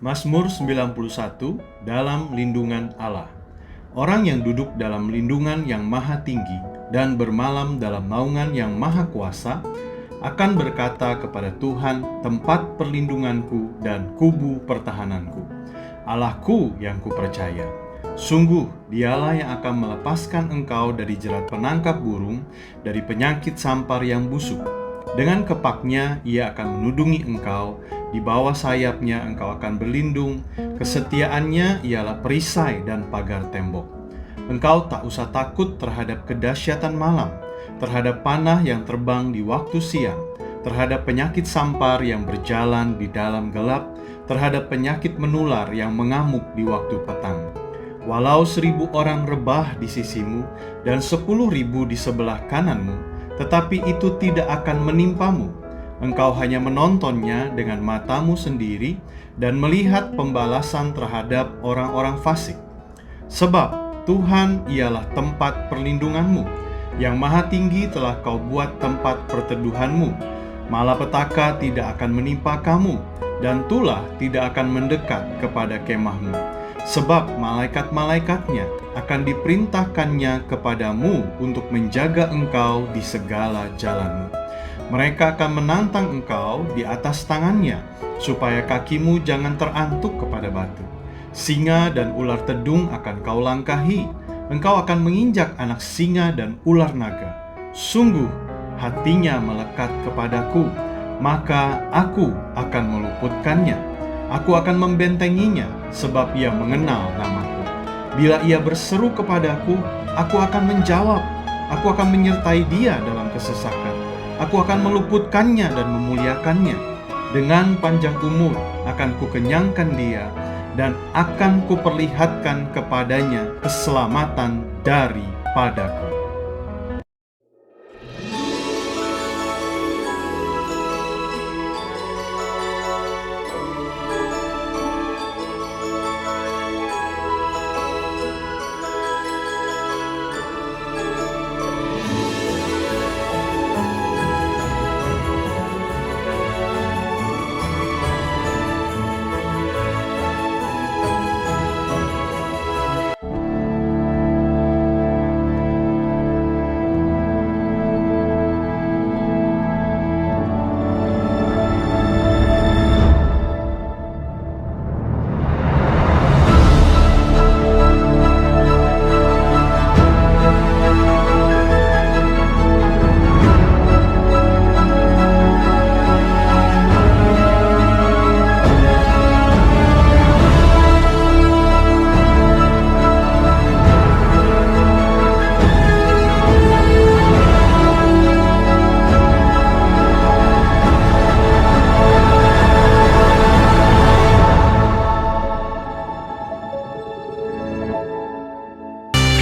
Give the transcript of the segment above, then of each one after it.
Mazmur 91, dalam lindungan Allah. Orang yang duduk dalam lindungan yang maha tinggi dan bermalam dalam naungan yang maha kuasa akan berkata kepada Tuhan, tempat perlindunganku dan kubu pertahananku, Allahku yang kupercaya. Sungguh dialah yang akan melepaskan engkau dari jerat penangkap burung, dari penyakit sampar yang busuk. Dengan kepaknya ia akan menudungi engkau, di bawah sayapnya engkau akan berlindung, kesetiaannya ialah perisai dan pagar tembok. Engkau tak usah takut terhadap kedahsyatan malam, terhadap panah yang terbang di waktu siang, terhadap penyakit sampar yang berjalan di dalam gelap, terhadap penyakit menular yang mengamuk di waktu petang. Walau 1.000 orang rebah di sisimu dan 10.000 di sebelah kananmu, tetapi itu tidak akan menimpamu. Engkau hanya menontonnya dengan matamu sendiri dan melihat pembalasan terhadap orang-orang fasik. Sebab Tuhan ialah tempat perlindunganmu, yang maha tinggi telah kau buat tempat perteduhanmu. Malapetaka tidak akan menimpa kamu, dan tulah tidak akan mendekat kepada kemahmu. Sebab malaikat-malaikatnya akan diperintahkannya kepadamu untuk menjaga engkau di segala jalanmu. Mereka akan menantang engkau di atas tangannya, supaya kakimu jangan terantuk kepada batu. Singa dan ular tedung akan kau langkahi, engkau akan menginjak anak singa dan ular naga. Sungguh hatinya melekat kepadaku, maka aku akan meluputkannya. Aku akan membentenginya, sebab ia mengenal namaku. Bila ia berseru kepadaku, aku akan menjawab. Aku akan menyertai dia dalam kesesakan. Aku akan meluputkannya dan memuliakannya. Dengan panjang umur akan kukenyangkan dia, dan akan kuperlihatkan kepadanya keselamatan daripadaku.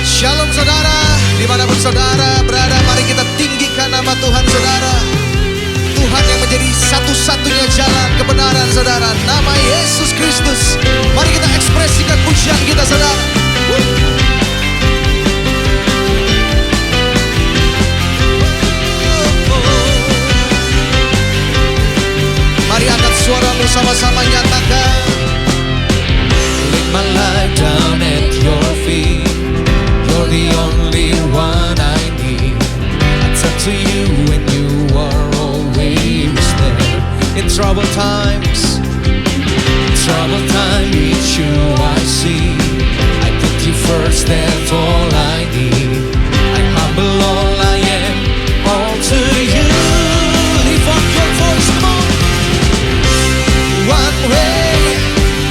Shalom saudara, dimanapun saudara berada, mari kita tinggikan nama Tuhan saudara. Tuhan yang menjadi satu-satunya jalan kebenaran saudara, nama Yesus Kristus. Mari kita ekspresikan pujian kita saudara. Mari angkat suaramu sama-sama nyatakan, lay my life down at your feet. You're the only one I need. I turn to you and you are always there. In troubled times, it's you I see. I put you first, that's all I need. I humble all I am, all to you. Lift up your voice, come on. One way,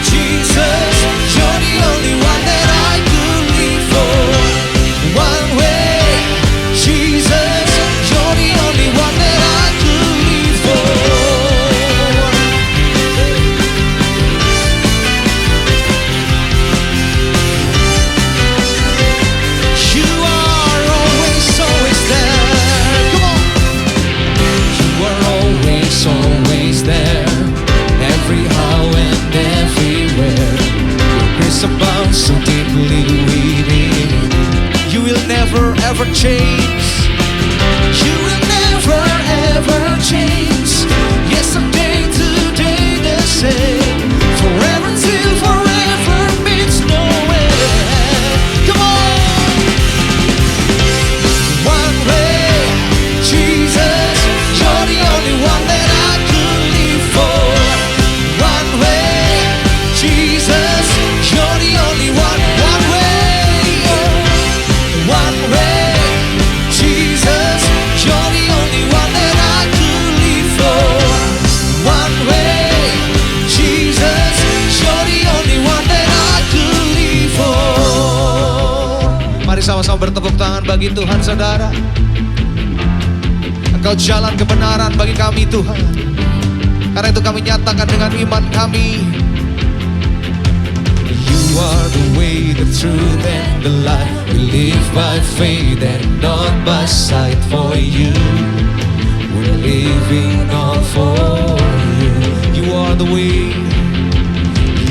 Jesus, you're the only one that I could live for. One way, Jesus, you're the only one that I could live for. bertepuk tangan bagi Tuhan saudara. Engkau jalan kebenaran bagi kami Tuhan. Karena itu kami nyatakan dengan iman kami. You are the way, the truth and the life. We live by faith and not by sight. For you, we're living all for you. You are the way.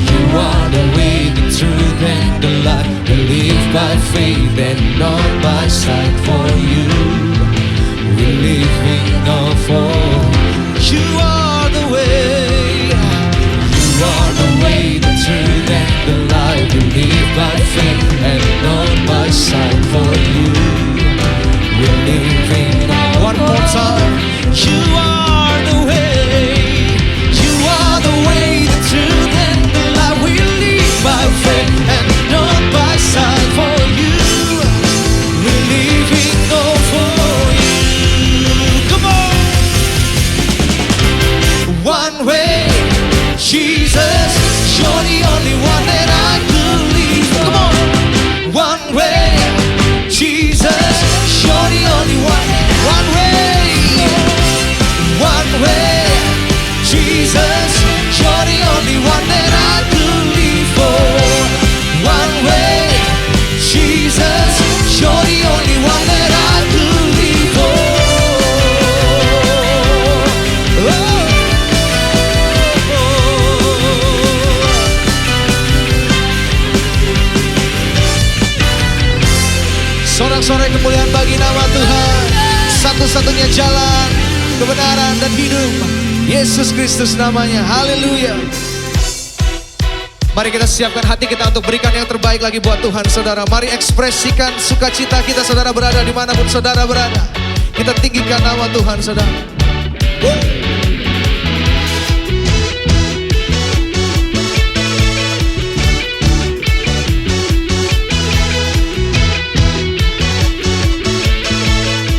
You are the way, the truth and the life. We live by faith and not by sight. For you, we're living all for you. You are the way. You are the way, the truth and the life. We live by faith and not by sight. For you, we're living all. One more time. You are the way. You are the way, the truth and the life. We live by faith and not by sight. For you, we're living all for you. Come on. One way, Jesus, you're the only one that I believe. Come on. One way, Jesus, you're the only one. One way. One way, Jesus, you're the only one that I believe for. One way, Jesus, you're the only one that I believe for. Sorak-sorai kemuliaan bagi nama Tuhan. Satu-satunya jalan kebenaran dan hidup, Yesus Kristus namanya. Haleluya. Mari kita siapkan hati kita untuk berikan yang terbaik lagi buat Tuhan saudara. Mari ekspresikan sukacita kita saudara berada dimanapun saudara berada. Kita tinggikan nama Tuhan saudara.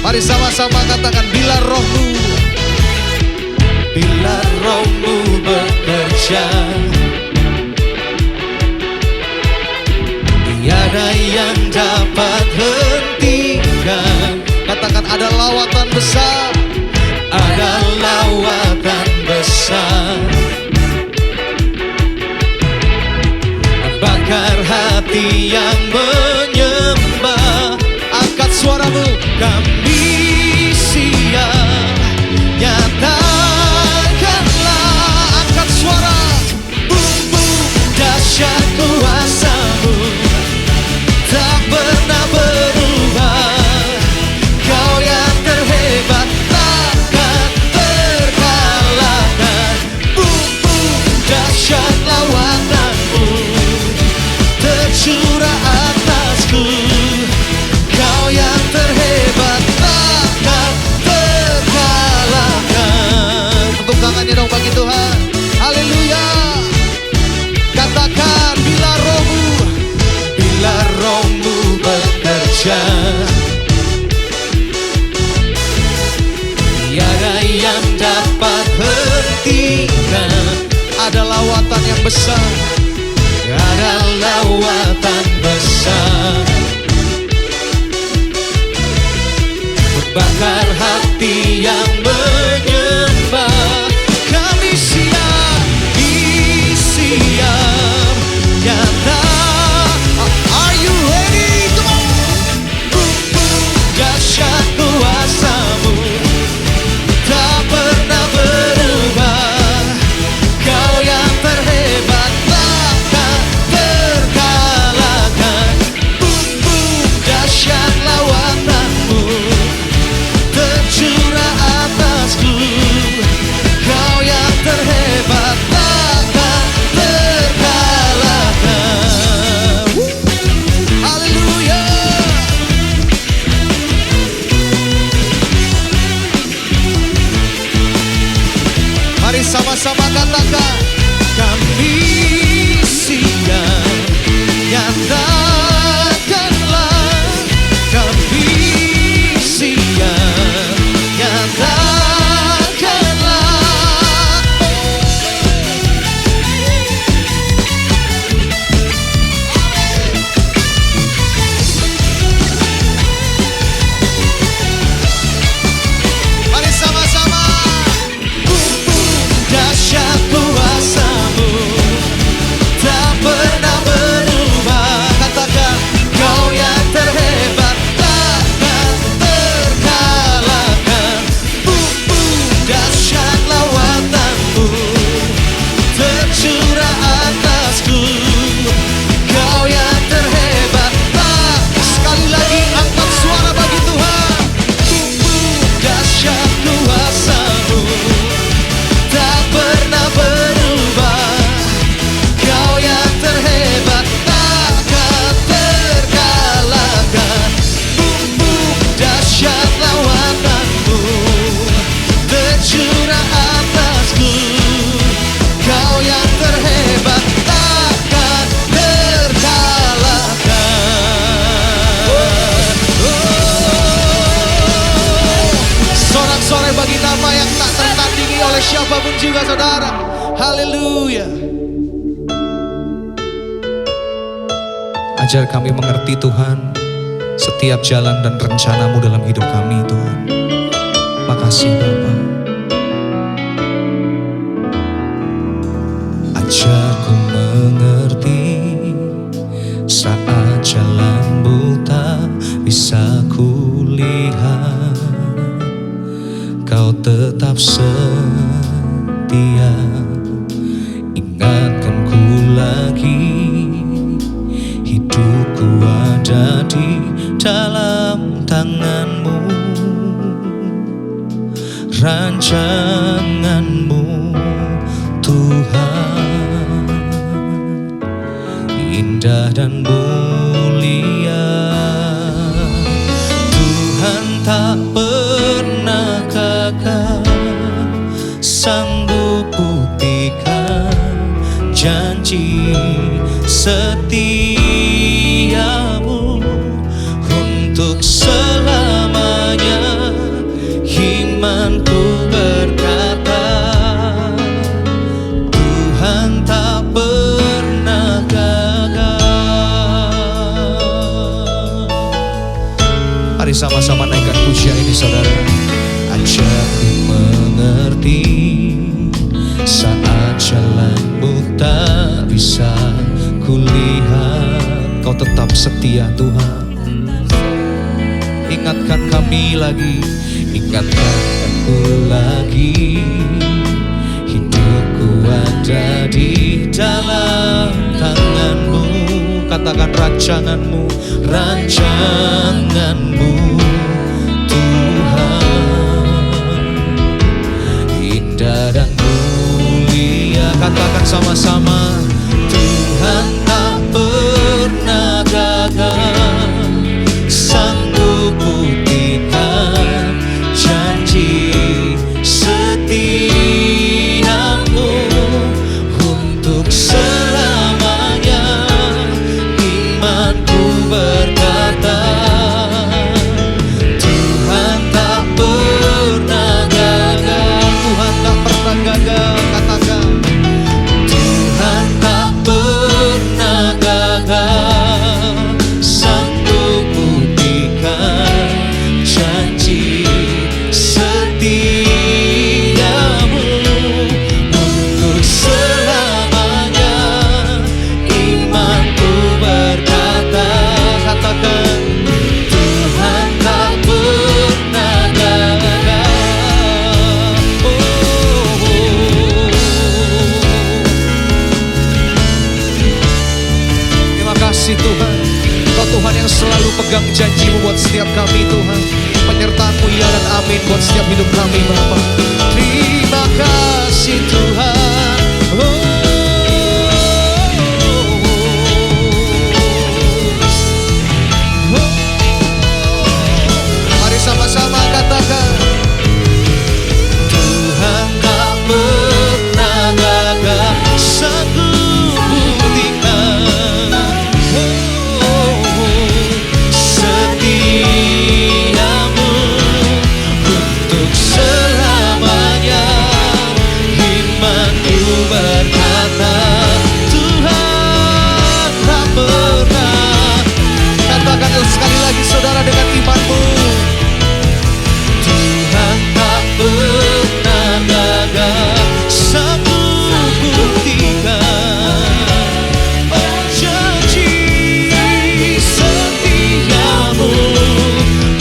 Mari sama-sama katakan, bila rohmu, bila rohmu bekerja, tiada yang dapat hentikan. Katakan, ada lawatan besar, ada lawatan besar, bakar hati yang menyembah. Angkat suaramu, kami siap, nyatakanlah. Angkat suara, bumbu dahsyat kuasa-Mu tak pernah berubah. Kau yang terhebat takkan terkalahkan. Bumbu dahsyat lawatan-Mu tercurah atasku. Kau yang terhebat takkan terkalahkan. Tepuk tangannya dong bagi Tuhan. Haleluya. Katakan, bila rohmu bekerja, tiada yang dapat hentikan. Ada lawatan yang besar, ada lawatan besar, bakar hati yang menyembah. Kami siap, siap, nyata. Are you ready? Come on. Bumbu dahsyat kuasa-Mu tak pernah berubah. Kau yang terhebat takkan terkalahkan. Bumbu dahsyat lawatan-Mu tercurah bersorak bagi nama yang tak tertandingi oleh siapapun juga saudara. Haleluya. Ajar kami mengerti Tuhan setiap jalan dan rencana-Mu dalam hidup kami Tuhan. Makasih Bapa. Ajarku mengerti saat jalan-Mu tak bisa kulihat, Kau tetap setia. Ingatkan ku lagi, hidupku ada di dalam tangan-Mu, rancangan-Mu Tuhan, indah dan mulia. Tuhan tak pernah gagal, sanggup buktikan janji setia-Mu untuk selamanya. Imanku berkata, Tuhan tak pernah gagal. Mari sama-sama naikkan pujian ini saudara. Ajarku mengerti saat jalan-Mu tak bisa kulihat, Kau tetap setia Tuhan. Ingatkan kami lagi, ingatkan aku lagi, hidupku ada di dalam tangan-Mu. Katakan rancangan-Mu, rancangan-Mu Tuhan, indah dan mulia. Katakan sama-sama, Tuhan tak pernah gagal, sanggup buktikan janji setia-Mu untuk selamanya. Imanku berkata, Tuhan tak pernah gagal. Tuhan tak pernah gagal. Katakan, Tuhan tak pernah gagal, sanggup buktikan janji setia-Mu untuk selamanya. Imanku berkata, katakan, Tuhan tak pernah gagal. Terima kasih Tuhan, Kau Tuhan yang selalu pegang janji-Mu buat setiap kami Tuhan. Penyertaan-Mu ya dan amin buat setiap hidup kami Bapa. Terima kasih Tuhan. Mari sama-sama katakan, Tuhan tak pernah gagal, sanggup buktikan setia-Mu untuk selamanya. Imanku berkata, Tuhan tak pernah. Katakan sekali lagi saudara dengan imanmu, Tuhan tak pernah gagal, sanggup buktikan janji setia-Mu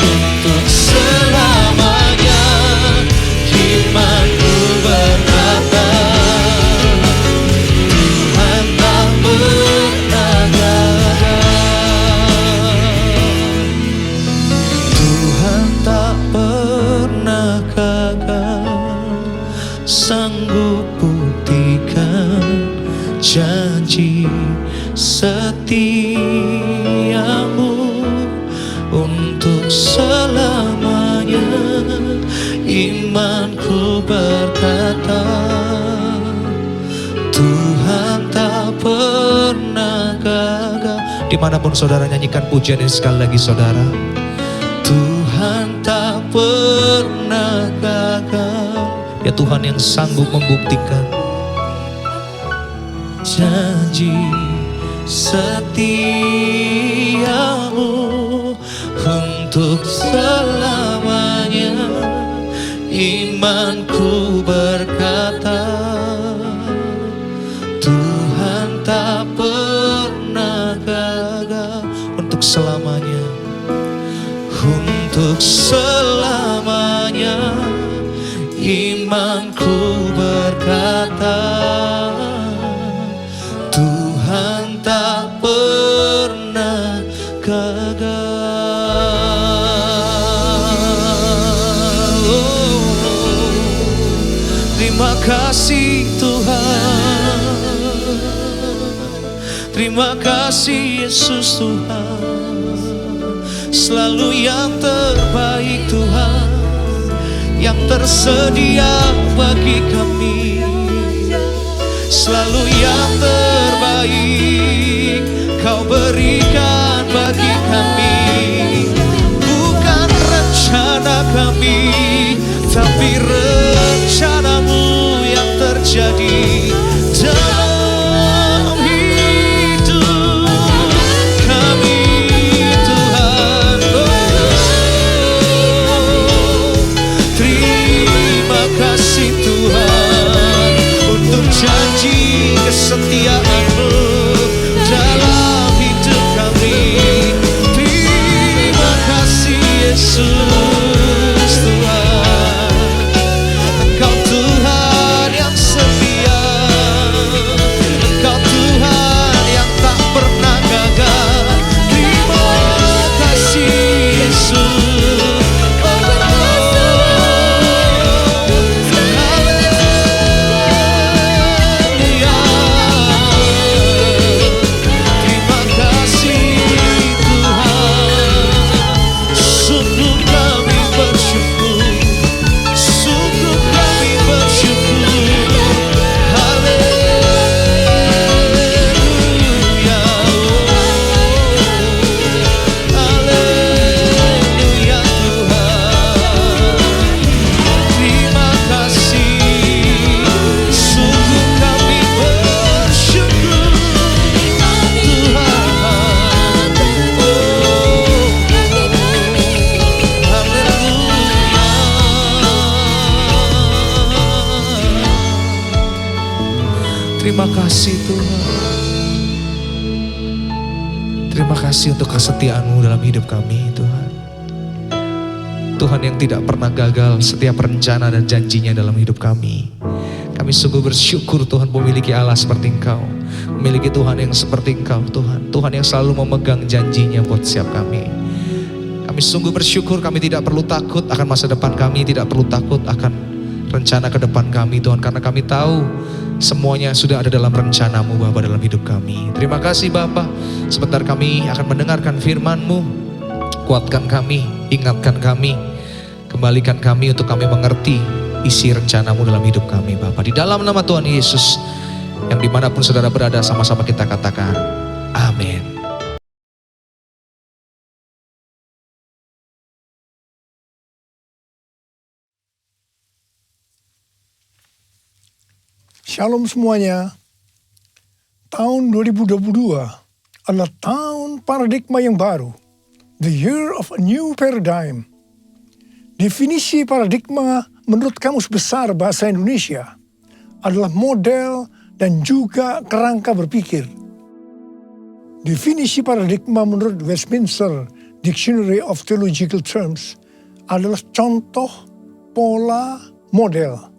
untuk selamanya. Imanku berkata, Tuhan tak pernah gagal. Tuhan tak pernah gagal, sanggup buktikan janji setia-Mu untuk selamanya. Imanku berkata, Tuhan tak pernah gagal. Dimanapun saudara nyanyikan pujian ini sekali lagi saudara. Tuhan tak pernah gagal. Ya Tuhan yang sanggup membuktikan janji setiamu untuk selamanya. Imanku berkata, Tuhan tak pernah gagal. Untuk selamanya, untuk selamanya. Imanku berkata, Tuhan tak pernah gagal. Terima kasih Tuhan, terima kasih Yesus Tuhan. Selalu yang terbaik Tuhan, yang tersedia bagi kami. Selalu yang terbaik Kau berikan bagi kami. Bukan rencana kami, tapi rencana-Mu yang terjadi dalam hidup kami Tuhan. Terima kasih Tuhan untuk janji kesetiaan-Mu dalam hidup kami. Terima kasih Yesus Tuhan, Engkau Tuhan yang setia, Engkau Tuhan yang tak pernah gagal. Terima kasih Yesus. Terima kasih Tuhan. Terima kasih untuk kesetiaan-Mu dalam hidup kami Tuhan. Tuhan yang tidak pernah gagal setiap rencana dan janjinya dalam hidup kami. Kami sungguh bersyukur Tuhan memiliki Allah seperti Engkau. Memiliki Tuhan yang seperti Engkau Tuhan. Tuhan yang selalu memegang janjinya buat setiap kami. Kami sungguh bersyukur kami tidak perlu takut akan masa depan kami. Tidak perlu takut akan rencana ke depan kami Tuhan. Karena kami tahu semuanya sudah ada dalam rencana-Mu Bapa dalam hidup kami. Terima kasih Bapa. Sebentar kami akan mendengarkan firman-Mu. Kuatkan kami, ingatkan kami, kembalikan kami untuk kami mengerti isi rencana-Mu dalam hidup kami Bapa. Di dalam nama Tuhan Yesus, yang dimanapun saudara berada, sama-sama kita katakan amin. Shalom semuanya. Tahun 2022 adalah tahun paradigma yang baru. The year of a new paradigm. Definisi paradigma menurut Kamus Besar Bahasa Indonesia adalah model dan juga kerangka berpikir. Definisi paradigma menurut Westminster Dictionary of Theological Terms adalah contoh, pola, model.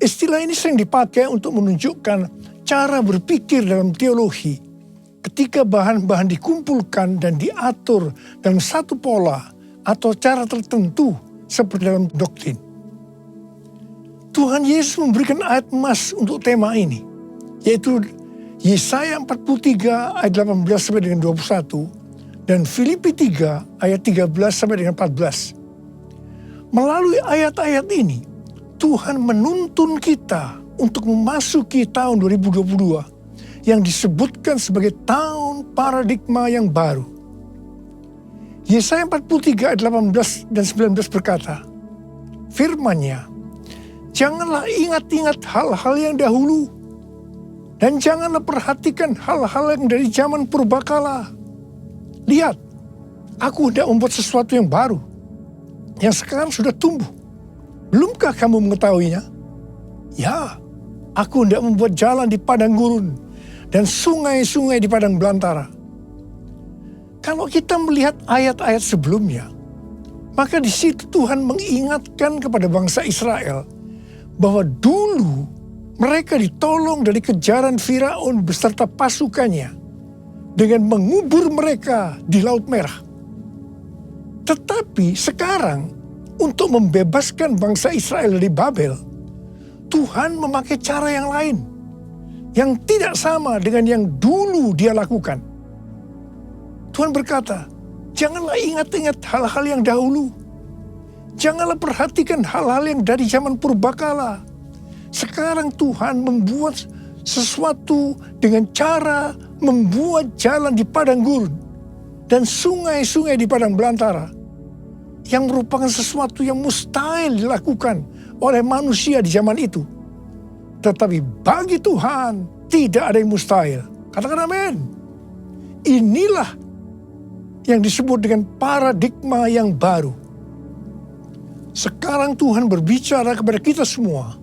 Istilah ini sering dipakai untuk menunjukkan cara berpikir dalam teologi ketika bahan-bahan dikumpulkan dan diatur dalam satu pola atau cara tertentu seperti dalam doktrin. Tuhan Yesus memberikan ayat emas untuk tema ini, yaitu Yesaya 43 ayat 18 sampai dengan 21 dan Filipi 3 ayat 13 sampai dengan 14. Melalui ayat-ayat ini, Tuhan menuntun kita untuk memasuki tahun 2022 yang disebutkan sebagai tahun paradigma yang baru. Yesaya 43 ayat 18 dan 19 berkata, firman-Nya, janganlah ingat-ingat hal-hal yang dahulu, dan janganlah perhatikan hal-hal yang dari zaman purbakala. Lihat, aku hendak membuat sesuatu yang baru, yang sekarang sudah tumbuh. Belumkah kamu mengetahuinya? Ya, aku hendak membuat jalan di padang gurun, dan sungai-sungai di padang belantara. Kalau kita melihat ayat-ayat sebelumnya, maka di situ Tuhan mengingatkan kepada bangsa Israel bahwa dulu mereka ditolong dari kejaran Firaun beserta pasukannya dengan mengubur mereka di Laut Merah. Tetapi sekarang untuk membebaskan bangsa Israel dari Babel, Tuhan memakai cara yang lain, yang tidak sama dengan yang dulu dia lakukan. Tuhan berkata, janganlah ingat-ingat hal-hal yang dahulu. Janganlah perhatikan hal-hal yang dari zaman purbakala. Sekarang Tuhan membuat sesuatu dengan cara membuat jalan di padang gurun dan sungai-sungai di padang belantara, yang merupakan sesuatu yang mustahil dilakukan oleh manusia di zaman itu. Tetapi bagi Tuhan tidak ada yang mustahil. Katakan amin. Inilah yang disebut dengan paradigma yang baru. Sekarang Tuhan berbicara kepada kita semua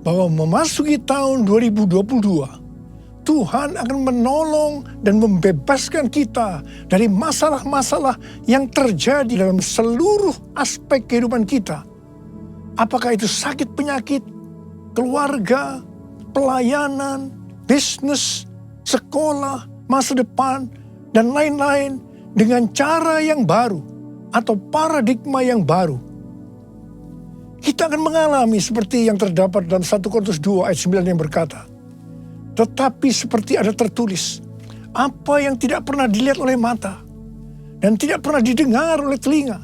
bahwa memasuki tahun 2022, Tuhan akan menolong dan membebaskan kita dari masalah-masalah yang terjadi dalam seluruh aspek kehidupan kita. Apakah itu sakit penyakit, keluarga, pelayanan, bisnis, sekolah, masa depan, dan lain-lain dengan cara yang baru atau paradigma yang baru. Kita akan mengalami seperti yang terdapat dalam 1 Korintus 2 ayat 9 yang berkata, tetapi seperti ada tertulis, apa yang tidak pernah dilihat oleh mata, dan tidak pernah didengar oleh telinga,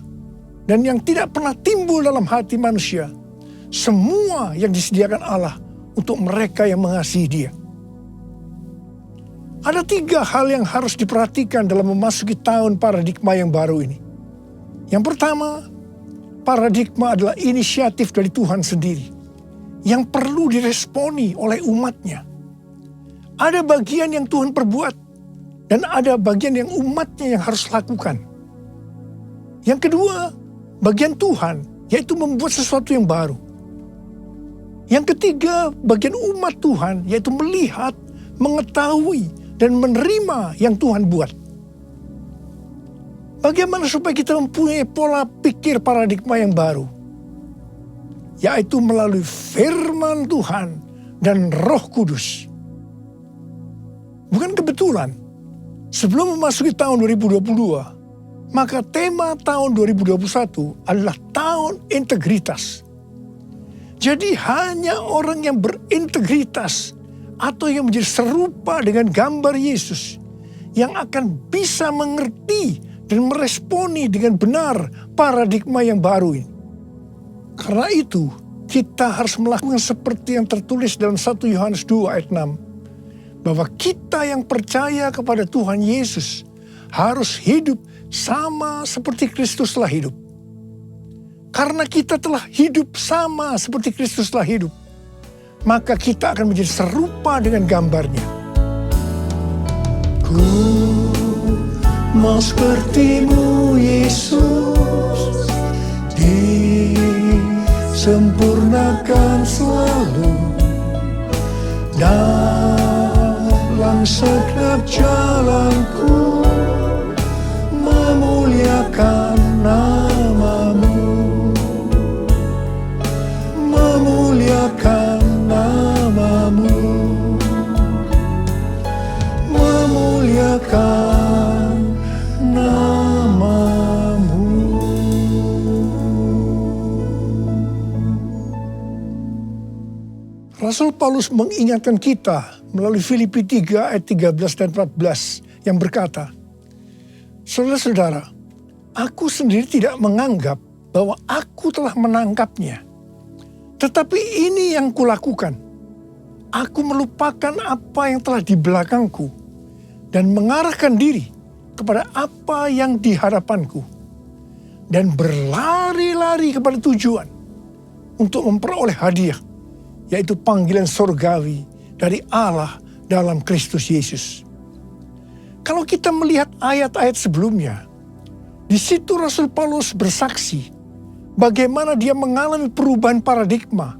dan yang tidak pernah timbul dalam hati manusia, semua yang disediakan Allah untuk mereka yang mengasihi Dia. Ada 3 hal yang harus diperhatikan dalam memasuki tahun paradigma yang baru ini. Yang pertama, paradigma adalah inisiatif dari Tuhan sendiri yang perlu diresponi oleh umatnya. Ada bagian yang Tuhan perbuat dan ada bagian yang umatnya yang harus lakukan. Yang kedua, bagian Tuhan yaitu membuat sesuatu yang baru. Yang ketiga, bagian umat Tuhan yaitu melihat, mengetahui, dan menerima yang Tuhan buat. Bagaimana supaya kita mempunyai pola pikir paradigma yang baru? Yaitu melalui firman Tuhan dan Roh Kudus. Bukan kebetulan, sebelum memasuki tahun 2022, maka tema tahun 2021 adalah tahun integritas. Jadi hanya orang yang berintegritas atau yang menjadi serupa dengan gambar Yesus yang akan bisa mengerti dan meresponi dengan benar paradigma yang baru ini. Karena itu, kita harus melakukan seperti yang tertulis dalam 1 Yohanes 2 ayat 6. Bahwa kita yang percaya kepada Tuhan Yesus harus hidup sama seperti Kristus telah hidup. Karena kita telah hidup sama seperti Kristus telah hidup, maka kita akan menjadi serupa dengan gambarnya. Ku mau sepertimu Yesus, disempurnakan selalu dalam setiap jalanku, memuliakan namamu, memuliakan namamu, memuliakan namamu. Rasul Paulus mengingatkan kita melalui Filipi 3 ayat 13 dan 14 yang berkata, saudara-saudara, aku sendiri tidak menganggap bahwa aku telah menangkapnya. Tetapi ini yang kulakukan. Aku melupakan apa yang telah di belakangku dan mengarahkan diri kepada apa yang di hadapanku. Dan berlari-lari kepada tujuan untuk memperoleh hadiah, yaitu panggilan surgawi dari Allah dalam Kristus Yesus. Kalau kita melihat ayat-ayat sebelumnya, di situ Rasul Paulus bersaksi bagaimana dia mengalami perubahan paradigma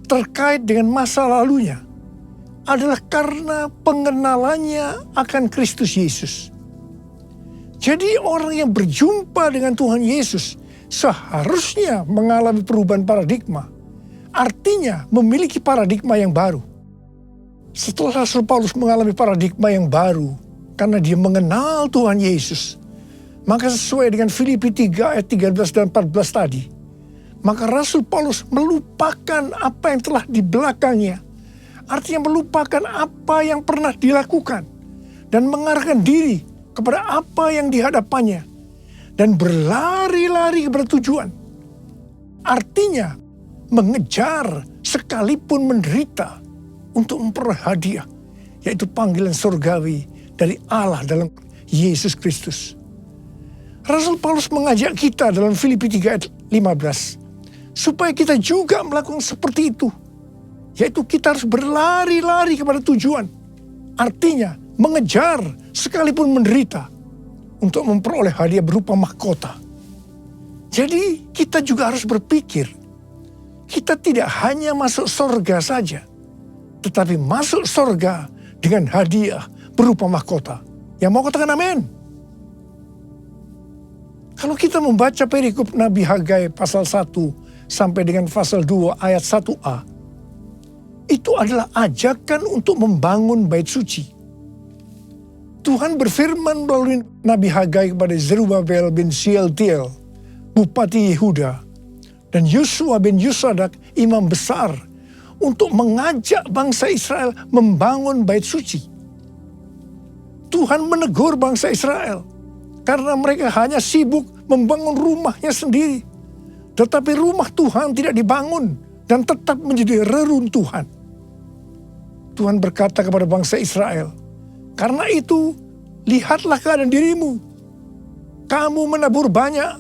terkait dengan masa lalunya adalah karena pengenalannya akan Kristus Yesus. Jadi orang yang berjumpa dengan Tuhan Yesus seharusnya mengalami perubahan paradigma. Artinya memiliki paradigma yang baru. Setelah Rasul Paulus mengalami paradigma yang baru karena dia mengenal Tuhan Yesus, maka sesuai dengan Filipi 3 ayat 13 dan 14 tadi, maka Rasul Paulus melupakan apa yang telah di belakangnya. Artinya melupakan apa yang pernah dilakukan dan mengarahkan diri kepada apa yang di hadapannya dan berlari-lari kepada tujuan. Artinya mengejar sekalipun menderita untuk memperoleh hadiah, yaitu panggilan surgawi dari Allah dalam Yesus Kristus. Rasul Paulus mengajak kita dalam Filipi 3 ayat 15 supaya kita juga melakukan seperti itu, yaitu kita harus berlari-lari kepada tujuan. Artinya mengejar sekalipun menderita untuk memperoleh hadiah berupa mahkota. Jadi kita juga harus berpikir, kita tidak hanya masuk surga saja, tetapi masuk surga dengan hadiah berupa mahkota. Yang mau katakan amin? Kalau kita membaca perikop Nabi Hagai pasal 1 sampai dengan pasal 2 ayat 1a, itu adalah ajakan untuk membangun bait suci. Tuhan berfirman melalui Nabi Hagai kepada Zerubabel bin Shealtiel, Bupati Yehuda, dan Yosua bin Yosadak, imam besar, untuk mengajak bangsa Israel membangun bait suci. Tuhan menegur bangsa Israel karena mereka hanya sibuk membangun rumahnya sendiri, tetapi rumah Tuhan tidak dibangun dan tetap menjadi reruntuhan. Tuhan berkata kepada bangsa Israel, "Karena itu, lihatlah keadaan dirimu. Kamu menabur banyak,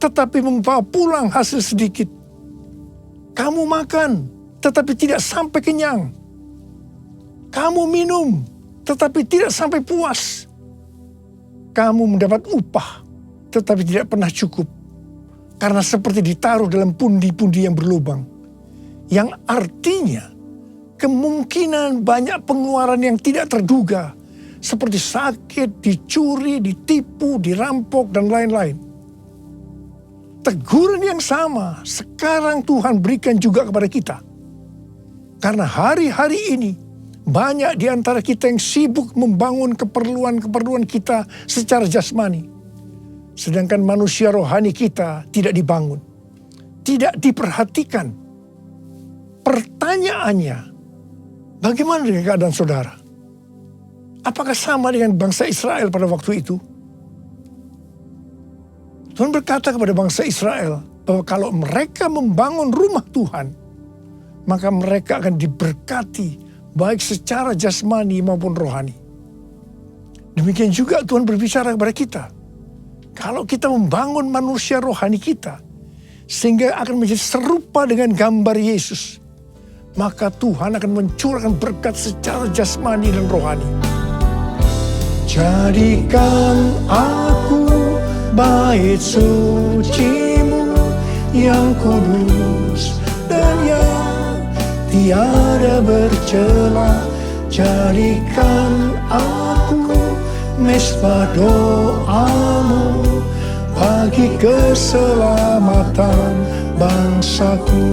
tetapi membawa pulang hasil sedikit. Kamu makan, tetapi tidak sampai kenyang. Kamu minum, tetapi tidak sampai puas. Kamu mendapat upah, tetapi tidak pernah cukup. Karena seperti ditaruh dalam pundi-pundi yang berlubang." Yang artinya, kemungkinan banyak pengeluaran yang tidak terduga, seperti sakit, dicuri, ditipu, dirampok, dan lain-lain. Teguran yang sama sekarang Tuhan berikan juga kepada kita. Karena hari-hari ini banyak di antara kita yang sibuk membangun keperluan-keperluan kita secara jasmani. Sedangkan manusia rohani kita tidak dibangun, tidak diperhatikan. Pertanyaannya, bagaimana dengan keadaan saudara? Apakah sama dengan bangsa Israel pada waktu itu? Tuhan berkata kepada bangsa Israel bahwa kalau mereka membangun rumah Tuhan, maka mereka akan diberkati baik secara jasmani maupun rohani. Demikian juga Tuhan berbicara kepada kita. Kalau kita membangun manusia rohani kita, sehingga akan menjadi serupa dengan gambar Yesus, maka Tuhan akan mencurahkan berkat secara jasmani dan rohani. Jadikan aku bait suci-Mu yang kudus dan yang tiada bercela. Jadikan aku mesbah doa-Mu bagi keselamatan bangsaku,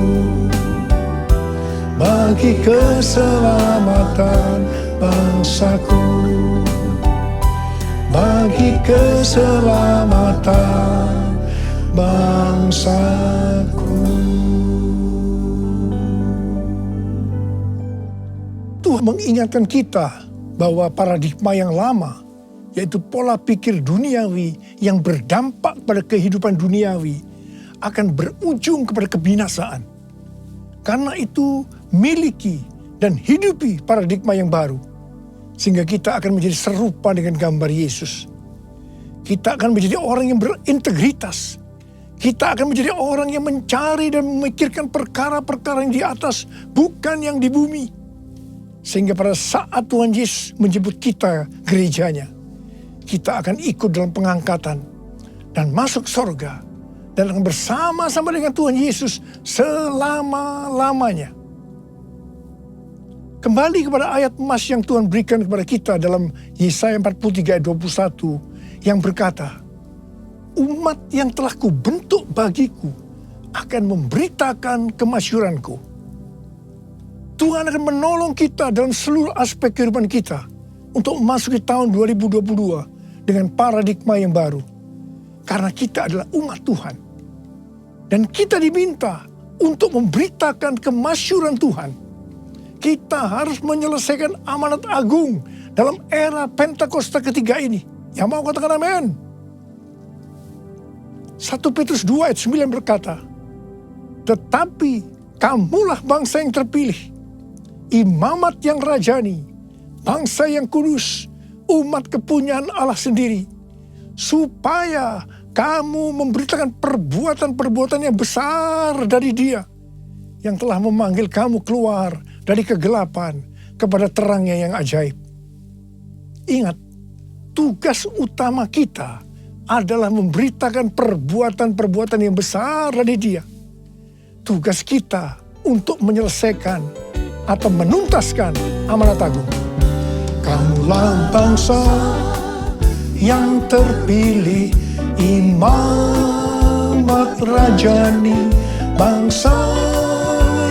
bagi keselamatan bangsaku, bagi keselamatan bangsaku. Tuhan mengingatkan kita bahwa paradigma yang lama, yaitu pola pikir duniawi yang berdampak pada kehidupan duniawi, akan berujung kepada kebinasaan. Karena itu, miliki dan hidupi paradigma yang baru, sehingga kita akan menjadi serupa dengan gambar Yesus. Kita akan menjadi orang yang berintegritas. Kita akan menjadi orang yang mencari dan memikirkan perkara-perkara yang di atas, bukan yang di bumi. Sehingga pada saat Tuhan Yesus menjemput kita gerejanya, kita akan ikut dalam pengangkatan dan masuk surga dan akan bersama-sama dengan Tuhan Yesus selama-lamanya. Kembali kepada ayat emas yang Tuhan berikan kepada kita dalam Yesaya 43 ayat 21 yang berkata, umat yang telah kubentuk bagiku akan memberitakan kemasyuranku. Tuhan akan menolong kita dalam seluruh aspek kehidupan kita untuk memasuki tahun 2022 dengan paradigma yang baru. Karena kita adalah umat Tuhan. Dan kita diminta untuk memberitakan kemasyuran Tuhan. Kita harus menyelesaikan amanat agung dalam era Pentakosta ketiga ini. Yang mau katakan amin? 1 Petrus 2 ayat 9 berkata, tetapi kamulah bangsa yang terpilih, imamat yang rajani, bangsa yang kudus, umat kepunyaan Allah sendiri, supaya kamu memberitakan perbuatan-perbuatan yang besar dari Dia, yang telah memanggil kamu keluar dari kegelapan kepada terangnya yang ajaib. Ingat, tugas utama kita adalah memberitakan perbuatan-perbuatan yang besar dari Dia. Tugas kita untuk menyelesaikan atau menuntaskan amanat agung. Kamulah bangsa yang terpilih, imamat rajani, bangsa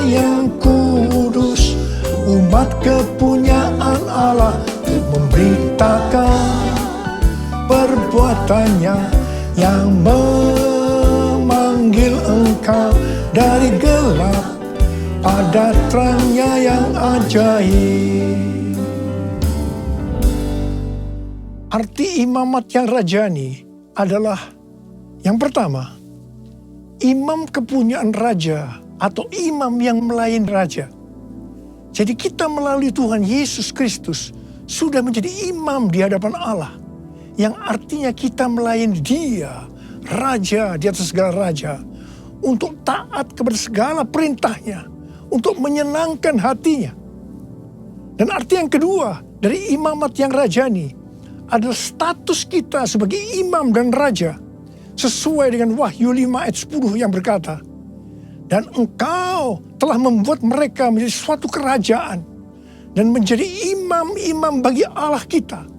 yang kudus, umat kepunyaan Allah, untuk memberitakan perbuatannya yang memanggil engkau dari gelap pada terangnya yang ajaib. Arti imamat yang rajani adalah yang pertama, imam kepunyaan raja atau imam yang melayani raja. Jadi kita melalui Tuhan Yesus Kristus sudah menjadi imam di hadapan Allah. Yang artinya kita melayani Dia, Raja di atas segala raja, untuk taat kepada segala perintahnya, untuk menyenangkan hatinya. Dan arti yang kedua dari imamat yang rajani adalah status kita sebagai imam dan raja, sesuai dengan Wahyu 5 ayat 10 yang berkata, dan engkau telah membuat mereka menjadi suatu kerajaan dan menjadi imam-imam bagi Allah kita.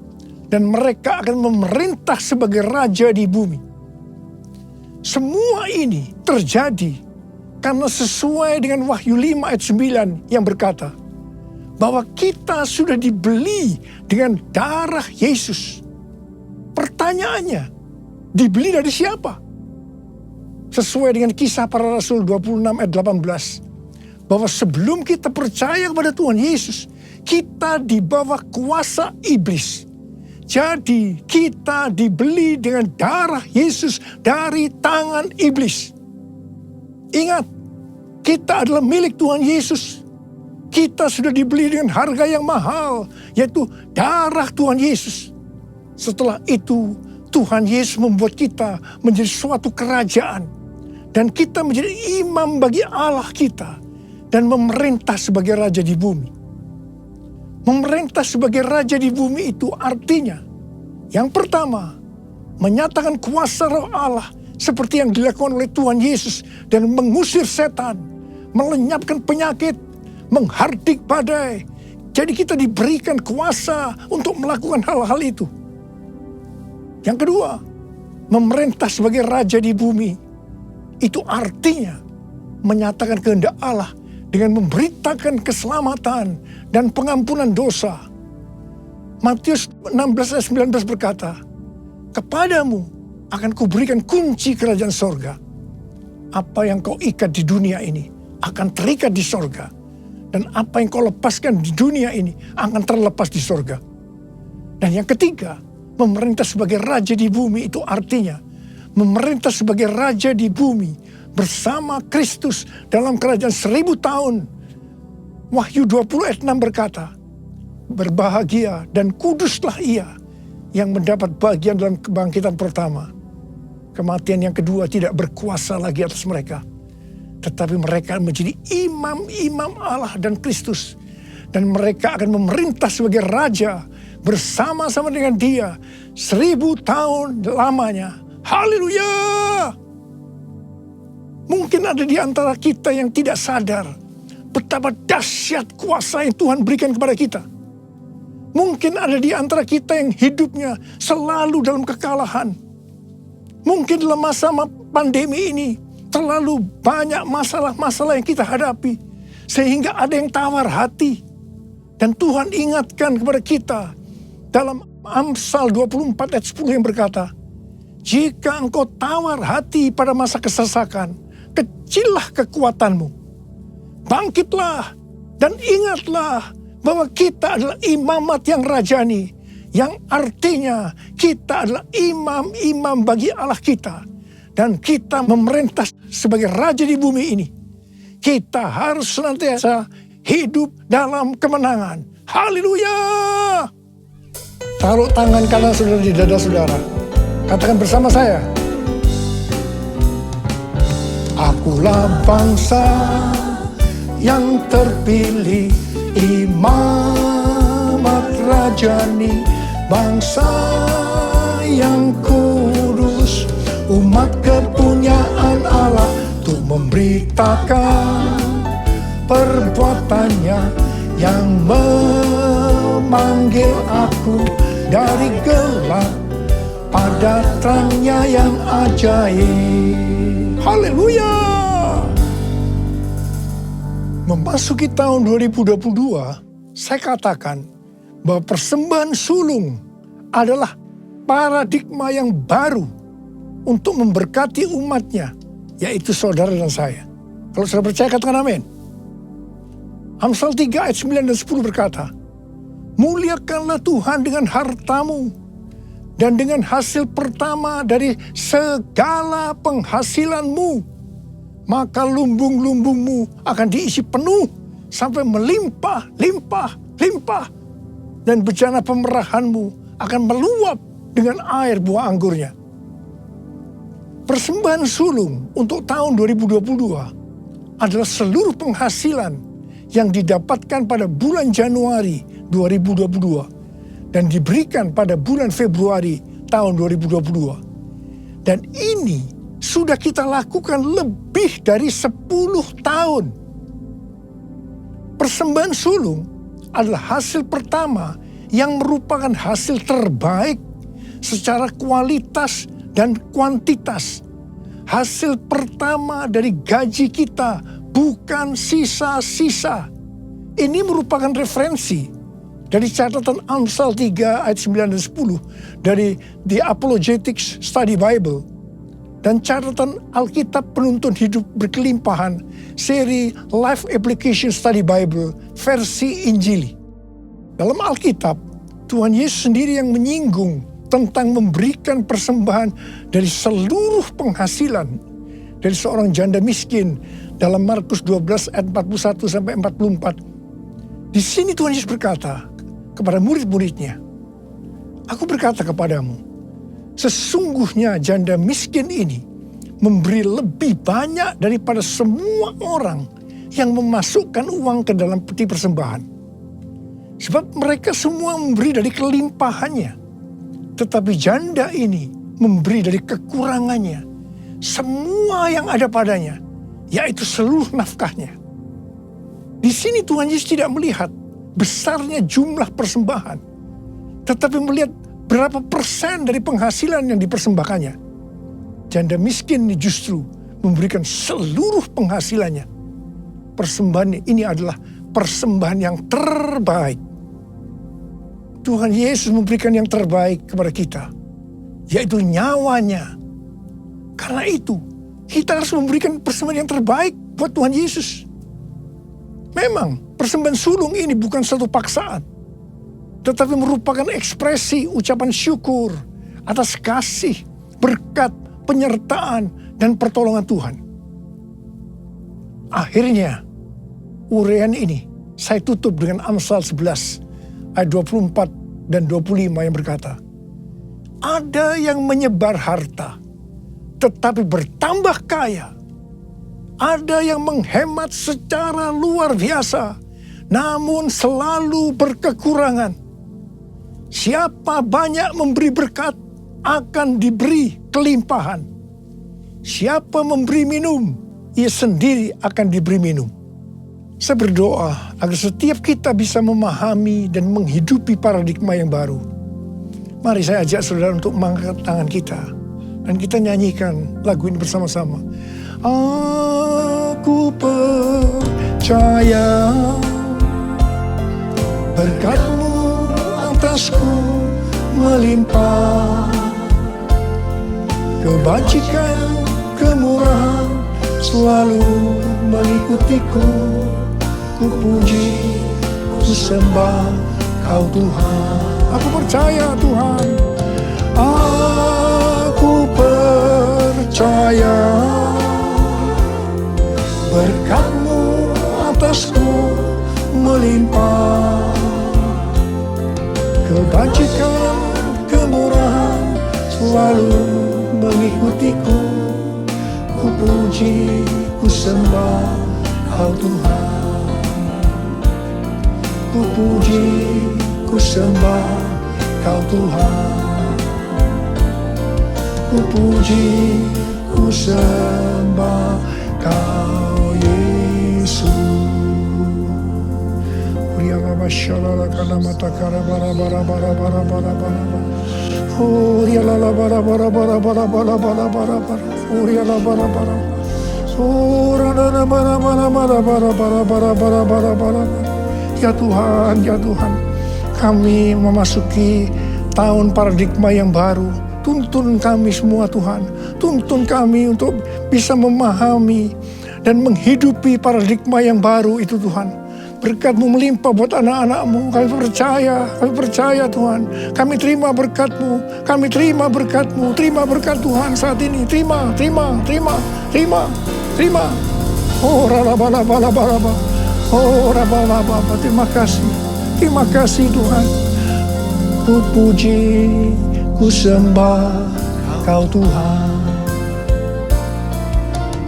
Dan mereka akan memerintah sebagai raja di bumi. Semua ini terjadi karena sesuai dengan Wahyu 5 ayat 9 yang berkata bahwa kita sudah dibeli dengan darah Yesus. Pertanyaannya, dibeli dari siapa? Sesuai dengan Kisah Para Rasul 26 ayat 18. Bahwa sebelum kita percaya kepada Tuhan Yesus, kita di bawah kuasa iblis. Jadi kita dibeli dengan darah Yesus dari tangan iblis. Ingat, kita adalah milik Tuhan Yesus. Kita sudah dibeli dengan harga yang mahal, yaitu darah Tuhan Yesus. Setelah itu, Tuhan Yesus membuat kita menjadi suatu kerajaan. Dan kita menjadi imam bagi Allah kita. Dan memerintah sebagai raja di bumi. Memerintah sebagai raja di bumi itu artinya, yang pertama, menyatakan kuasa roh Allah seperti yang dilakukan oleh Tuhan Yesus dan mengusir setan, melenyapkan penyakit, menghardik badai. Jadi kita diberikan kuasa untuk melakukan hal-hal itu. Yang kedua, memerintah sebagai raja di bumi. Itu artinya menyatakan kehendak Allah dengan memberitakan keselamatan dan pengampunan dosa. Matius 16 ayat 19 berkata, kepadamu akan kuberikan kunci kerajaan sorga. Apa yang kau ikat di dunia ini akan terikat di sorga. Dan apa yang kau lepaskan di dunia ini akan terlepas di sorga. Dan yang ketiga, memerintah sebagai raja di bumi itu artinya memerintah sebagai raja di bumi bersama Kristus dalam kerajaan 1000 tahun. Wahyu 20 ayat 6 berkata, berbahagia dan kuduslah ia yang mendapat bagian dalam kebangkitan pertama. Kematian yang kedua tidak berkuasa lagi atas mereka. Tetapi mereka menjadi imam-imam Allah dan Kristus. Dan mereka akan memerintah sebagai raja bersama-sama dengan Dia 1000 tahun lamanya. Haleluya! Mungkin ada di antara kita yang tidak sadar betapa dahsyat kuasa yang Tuhan berikan kepada kita. Mungkin ada di antara kita yang hidupnya selalu dalam kekalahan. Mungkin dalam masa pandemi ini terlalu banyak masalah-masalah yang kita hadapi. Sehingga ada yang tawar hati. Dan Tuhan ingatkan kepada kita dalam Amsal 24 ayat 10 yang berkata, jika engkau tawar hati pada masa kesesakan, kecillah kekuatanmu. Bangkitlah dan ingatlah bahwa kita adalah imamat yang rajani. Yang artinya kita adalah imam-imam bagi Allah kita. Dan kita memerintah sebagai raja di bumi ini. Kita harus senantiasa hidup dalam kemenangan. Haleluya! Taruh tangan kanan saudara di dada saudara. Katakan bersama saya. Akulah bangsa yang terpilih, imamat rajani, bangsa yang kudus, umat kepunyaan Allah, untuk memberitakan perbuatannya yang memanggil aku dari gelap pada terangnya yang ajaib. Haleluya! Memasuki tahun 2022, saya katakan bahwa persembahan sulung adalah paradigma yang baru untuk memberkati umatnya, yaitu saudara dan saya. Kalau saudara percaya, katakan amin. Amsal 3 ayat 9 dan 10 berkata, muliakanlah Tuhan dengan hartamu dan dengan hasil pertama dari segala penghasilanmu. Maka lumbung-lumbungmu akan diisi penuh sampai melimpah, limpah, limpah. Dan bejana pemerahanmu akan meluap dengan air buah anggurnya. Persembahan sulung untuk tahun 2022 adalah seluruh penghasilan yang didapatkan pada bulan Januari 2022 dan diberikan pada bulan Februari tahun 2022. Dan ini sudah kita lakukan lebih dari 10 tahun. Persembahan sulung adalah hasil pertama yang merupakan hasil terbaik secara kualitas dan kuantitas. Hasil pertama dari gaji kita, bukan sisa-sisa. Ini merupakan referensi dari catatan Amsal 3 ayat 9 dan 10 dari The Apologetics Study Bible dan catatan Alkitab Penuntun Hidup Berkelimpahan seri Life Application Study Bible versi Injili. Dalam Alkitab, Tuhan Yesus sendiri yang menyinggung tentang memberikan persembahan dari seluruh penghasilan dari seorang janda miskin dalam Markus 12 ayat 41 sampai 44. Di sini Tuhan Yesus berkata kepada murid-muridnya, aku berkata kepadamu, sesungguhnya janda miskin ini memberi lebih banyak daripada semua orang yang memasukkan uang ke dalam peti persembahan. Sebab mereka semua memberi dari kelimpahannya, tetapi janda ini memberi dari kekurangannya, semua yang ada padanya, yaitu seluruh nafkahnya. Di sini Tuhan Yesus tidak melihat besarnya jumlah persembahan, tetapi melihat berapa persen dari penghasilan yang dipersembahkannya. Janda miskin ini justru memberikan seluruh penghasilannya. Persembahan ini adalah persembahan yang terbaik. Tuhan Yesus memberikan yang terbaik kepada kita, yaitu nyawanya. Karena itu, kita harus memberikan persembahan yang terbaik buat Tuhan Yesus. Memang, persembahan sulung ini bukan satu paksaan, tetapi merupakan ekspresi ucapan syukur atas kasih, berkat, penyertaan, dan pertolongan Tuhan. Akhirnya, uraian ini saya tutup dengan Amsal 11 ayat 24 dan 25 yang berkata, ada yang menyebar harta, tetapi bertambah kaya. Ada yang menghemat secara luar biasa, namun selalu berkekurangan. Siapa banyak memberi berkat, akan diberi kelimpahan. Siapa memberi minum, ia sendiri akan diberi minum. Saya berdoa agar setiap kita bisa memahami dan menghidupi paradigma yang baru. Mari saya ajak saudara untuk mengangkat tangan kita, dan kita nyanyikan lagu ini bersama-sama. Aku percaya berkat-Mu atasku melimpah, kebajikan, kemurahan selalu mengikutiku. Ku puji, ku sembah Kau Tuhan. Aku percaya Tuhan. Aku percaya berkat-Mu atasku melimpah, kebajikan, kemurahan selalu mengikutiku. Ku puji, ku sembah Kau Tuhan. Ku puji, ku sembah Kau Tuhan. Ku puji, ku sembah Kau Yesus. Rialaba shalala kana mata kara bara bara bara bara bara bara. Oh rialala bara bara bara bara bara bara bara bara. Oh rialala bara bara. Oh rana bara bara bara bara bara bara bara bara bara. Ya Tuhan, ya Tuhan, kami memasuki tahun paradigma yang baru. Tuntun kami semua Tuhan, tuntun kami untuk bisa memahami dan menghidupi paradigma yang baru itu Tuhan. Berkat-Mu melimpah buat anak-anak-Mu. Kami percaya Tuhan. Kami terima berkat-Mu, kami terima berkat-Mu. Terima berkat Tuhan saat ini. Terima. Oh raba. Oh raba. Terima kasih Tuhan. Ku puji, ku sembah Kau Tuhan.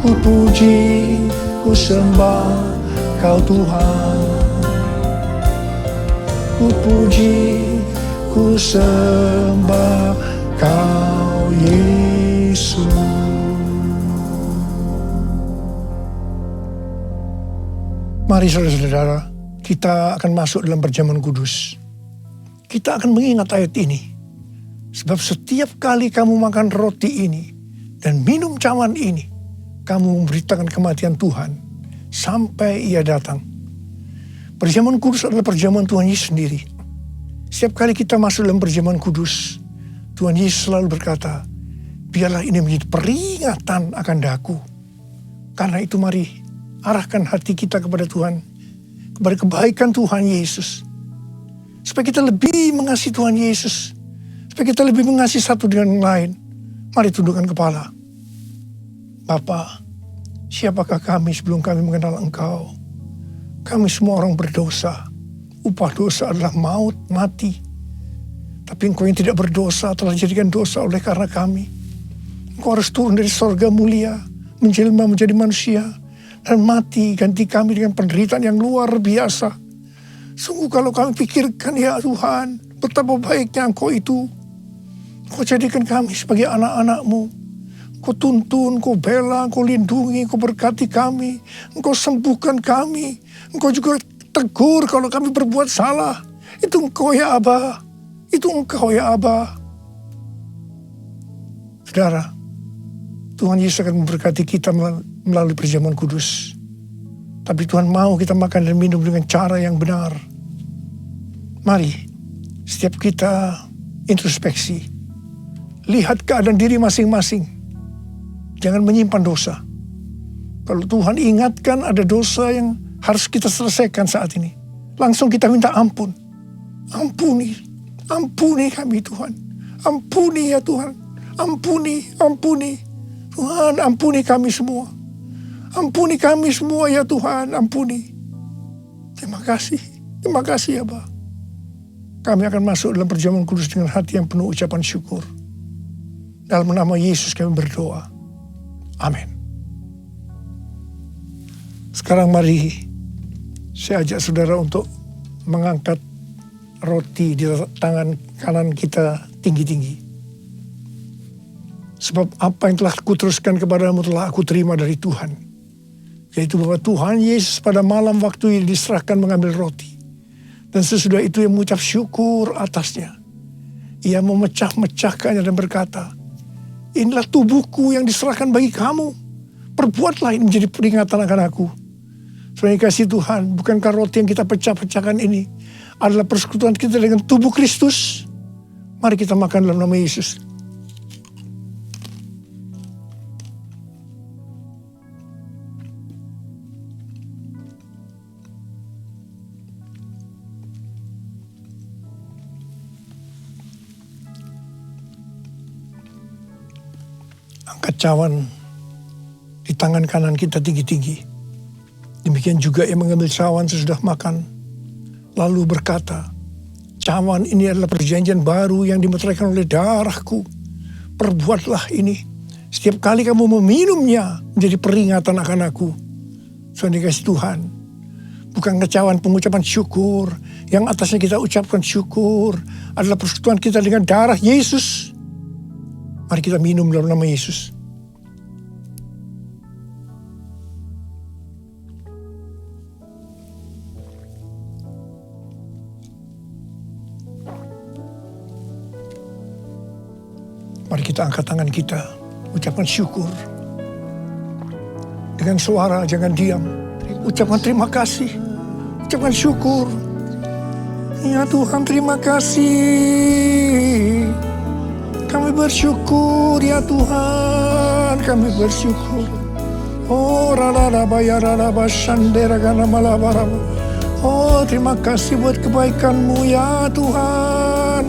Ku puji, ku sembah Kau Tuhan. Ku puji, ku sembah Kau Yesus. Mari saudara-saudara, kita akan masuk dalam perjamuan kudus. Kita akan mengingat ayat ini. Sebab setiap kali kamu makan roti ini dan minum cawan ini, kamu memberitakan kematian Tuhan sampai Ia datang. Perjamuan kudus adalah perjamuan Tuhan Yesus sendiri. Setiap kali kita masuk dalam perjamuan kudus, Tuhan Yesus selalu berkata, biarlah ini menjadi peringatan akan daku. Karena itu mari arahkan hati kita kepada Tuhan, kepada kebaikan Tuhan Yesus. Supaya kita lebih mengasihi Tuhan Yesus. Supaya kita lebih mengasihi satu dengan yang lain. Mari tundukkan kepala. Bapa, siapakah kami sebelum kami mengenal Engkau? Kami semua orang berdosa. Upah dosa adalah maut, mati. Tapi Engkau yang tidak berdosa telah dijadikan dosa oleh karena kami. Engkau harus turun dari sorga mulia, menjelma menjadi manusia, dan mati ganti kami dengan penderitaan yang luar biasa. Sungguh kalau kami pikirkan, ya Tuhan, betapa baiknya Engkau itu. Engkau jadikan kami sebagai anak-anak-Mu. Engkau tuntun, Engkau bela, Engkau lindungi, Engkau berkati kami. Engkau sembuhkan kami. Engkau juga tegur kalau kami berbuat salah. Itu Engkau ya Aba. Itu Engkau ya Aba. Saudara, Tuhan Yesus akan memberkati kita melalui perjamuan kudus. Tapi Tuhan mau kita makan dan minum dengan cara yang benar. Mari, setiap kita introspeksi. Lihat keadaan diri masing-masing. Jangan menyimpan dosa. Kalau Tuhan ingatkan ada dosa yang harus kita selesaikan saat ini, langsung kita minta ampun. Ampuni kami Tuhan. Ampuni ya Tuhan. Ampuni. Tuhan, ampuni kami semua. Ampuni kami semua ya Tuhan, ampuni. Terima kasih ya Bapa. Kami akan masuk dalam perjamuan kudus dengan hati yang penuh ucapan syukur. Dalam nama Yesus kami berdoa. Amin. Sekarang mari saya ajak saudara untuk mengangkat roti di tangan kanan kita tinggi-tinggi. Sebab apa yang telah kuteruskan kepadamu telah aku terima dari Tuhan. Yaitu bahwa Tuhan Yesus pada malam waktu diserahkan mengambil roti. Dan sesudah itu ia mengucap syukur atasnya. Ia memecah-mecahkannya dan berkata, inilah tubuhku yang diserahkan bagi kamu. Perbuatlah ini menjadi peringatan akan aku. Saudara kasih Tuhan, bukankah roti yang kita pecah-pecahkan ini adalah persekutuan kita dengan tubuh Kristus? Mari kita makan dalam nama Yesus. Angkat cawan di tangan kanan kita tinggi-tinggi. Demikian juga ia mengambil cawan sesudah makan. Lalu berkata, cawan ini adalah perjanjian baru yang dimeteraikan oleh darahku. Perbuatlah ini. Setiap kali kamu meminumnya menjadi peringatan akan aku. Saudara kasih Tuhan. Bukan cawan pengucapan syukur. Yang atasnya kita ucapkan syukur. Adalah persekutuan kita dengan darah Yesus. Mari kita minum dalam nama Yesus. Mari kita angkat tangan kita, ucapkan syukur. Dengan suara, jangan diam. Ucapkan terima kasih, ucapkan syukur. Ya Tuhan, terima kasih. Kami bersyukur ya Tuhan, kami bersyukur. Oh raraba ya raraba shandera gana malabaraba. Oh terima kasih buat kebaikan-Mu ya Tuhan.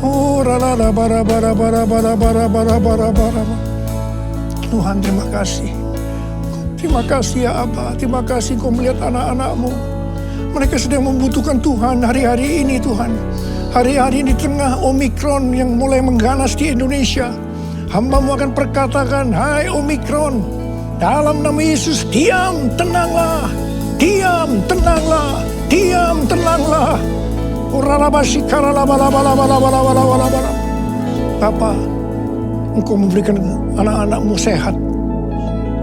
Oh raraba bara bara bara bara bara bara bara. Tuhan terima kasih. Terima kasih ya Aba, terima kasih Kau melihat anak-anak-Mu. Mereka sedang membutuhkan Tuhan hari-hari ini Tuhan. Hari-hari di tengah Omikron yang mulai mengganas di Indonesia. Hamba-Mu akan perkatakan, hai Omikron, dalam nama Yesus, diam, tenanglah. Diam, tenanglah. Diam, tenanglah. Bapa, Engkau memberikan anak-anak-Mu sehat.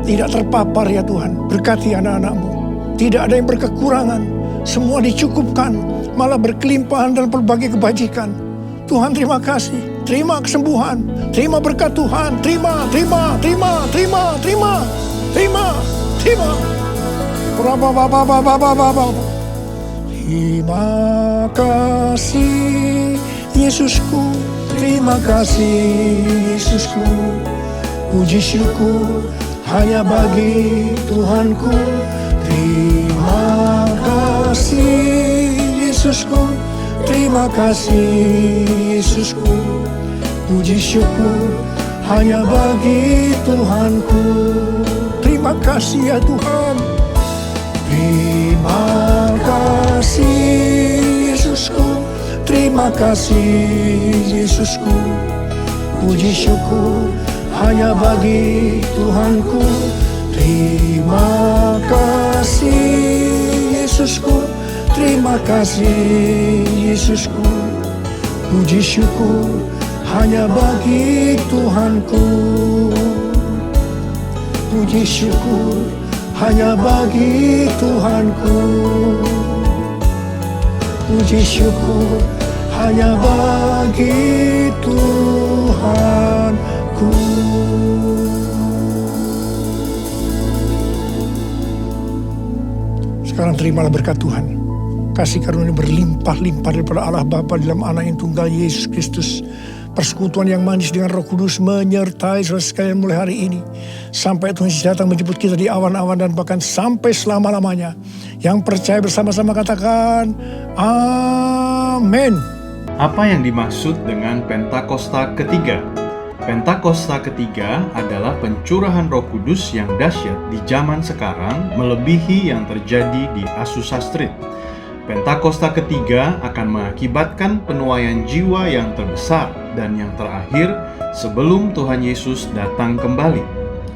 Tidak terpapar ya Tuhan. Berkati anak-anak-Mu. Tidak ada yang berkekurangan. Semua dicukupkan. Malah berkelimpahan dalam berbagai kebajikan. Tuhan terima kasih. Terima kesembuhan. Terima berkat Tuhan. Terima. Terima kasih Yesusku. Terima kasih Yesusku. Puji syukur hanya bagi Tuhanku. Terima kasih Yesusku, terima kasih Yesusku. Puji syukur hanya bagi Tuhanku. Terima kasih ya Tuhan. Terima kasih Yesusku, terima kasih Yesusku. Puji syukur hanya bagi Tuhanku. Terima kasih Yesusku, terima kasih Yesusku. Puji syukur hanya bagi Tuhanku. Puji syukur hanya bagi Tuhanku. Puji syukur hanya bagi Tuhanku. Sekarang terimalah berkat Tuhan. Kasih karunia berlimpah-limpah daripada Allah Bapa dalam Anak yang tunggal Yesus Kristus. Persekutuan yang manis dengan Roh Kudus menyertai saudara sekalian mulai hari ini. Sampai Tuhan Yesus datang menjemput kita di awan-awan dan bahkan sampai selama-lamanya. Yang percaya bersama-sama katakan, amin. Apa yang dimaksud dengan Pentakosta ketiga? Pentakosta ketiga adalah pencurahan Roh Kudus yang dahsyat di zaman sekarang melebihi yang terjadi di Azusa Street. Pentakosta ketiga akan mengakibatkan penuaian jiwa yang terbesar dan yang terakhir sebelum Tuhan Yesus datang kembali.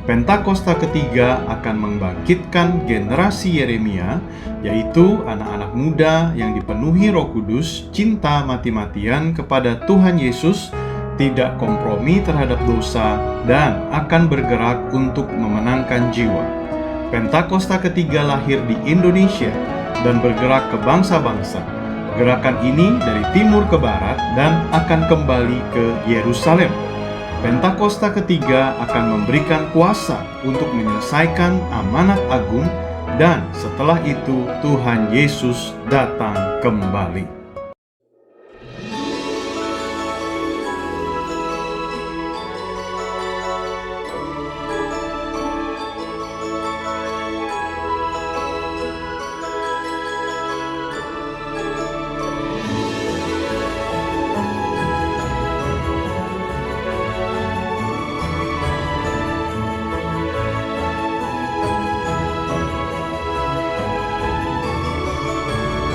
Pentakosta ketiga akan membangkitkan generasi Yeremia, yaitu anak-anak muda yang dipenuhi Roh Kudus, cinta mati-matian kepada Tuhan Yesus, tidak kompromi terhadap dosa, dan akan bergerak untuk memenangkan jiwa. Pentakosta ketiga lahir di Indonesia dan bergerak ke bangsa-bangsa. Gerakan ini dari timur ke barat dan akan kembali ke Yerusalem. Pentakosta ketiga akan memberikan kuasa untuk menyelesaikan amanat agung, dan setelah itu Tuhan Yesus datang kembali.